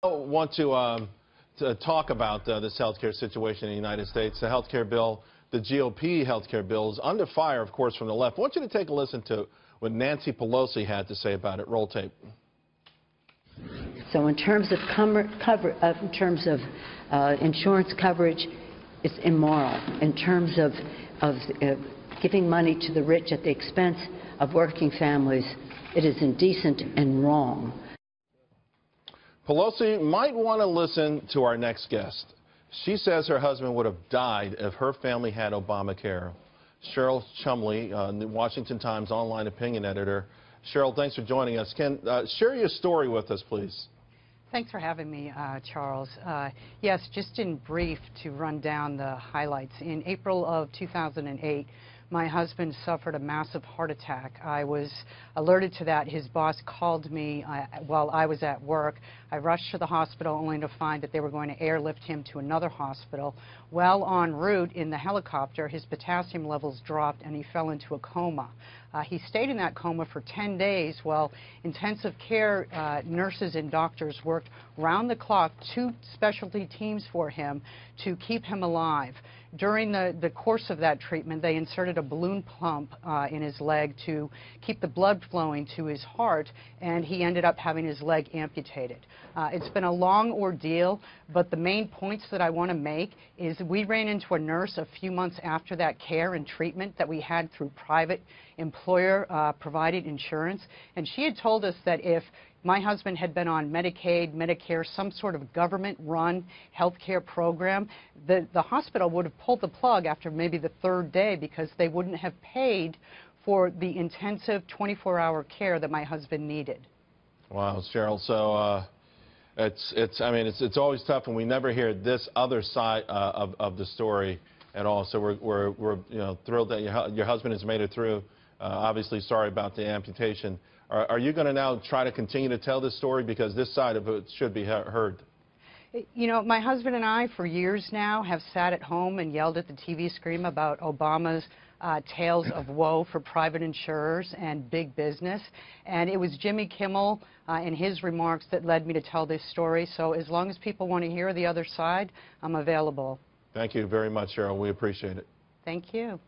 I want to talk about this healthcare situation in the United States. The healthcare bill, the GOP healthcare bill, is under fire, of course, from the left. I want you to take a listen to what Nancy Pelosi had to say about it. Roll tape. So in terms of insurance coverage, it's immoral. In terms of giving money to the rich at the expense of working families, it is indecent and wrong. Pelosi might want to listen to our next guest. She says her husband would have died if her family had Obamacare. Cheryl Chumley, the Washington Times online opinion editor. Cheryl, thanks for joining us. Share your story with us, please. Thanks for having me, Charles. Yes, just in brief to run down the highlights. In April of 2008, my husband suffered a massive heart attack. I was alerted to that. His boss called me while I was at work. I rushed to the hospital only to find that they were going to airlift him to another hospital. Well en route in the helicopter, his potassium levels dropped and he fell into a coma. He stayed in that coma for 10 days while intensive care nurses and doctors worked round the clock, 2 specialty teams for him to keep him alive. During the course of that treatment, they inserted a balloon pump in his leg to keep the blood flowing to his heart, and he ended up having his leg amputated. It's been a long ordeal, but the main points that I want to make is we ran into a nurse a few months after that care and treatment that we had through private employer-provided insurance, and she had told us that if my husband had been on Medicaid, Medicare, some sort of government-run health care program, the hospital would have pulled the plug after maybe the 3rd day because they wouldn't have paid for the intensive 24-hour care that my husband needed. Wow, Cheryl. So it's always tough, and we never hear this other side of the story at all. So we're thrilled that your husband has made it through. Obviously, sorry about the amputation. Are you going to now try to continue to tell this story, because this side of it should be heard? You know, my husband and I, for years now, have sat at home and yelled at the TV screen about Obama's tales of woe for private insurers and big business. And it was Jimmy Kimmel and his remarks that led me to tell this story. So as long as people want to hear the other side, I'm available. Thank you very much, Cheryl. We appreciate it. Thank you.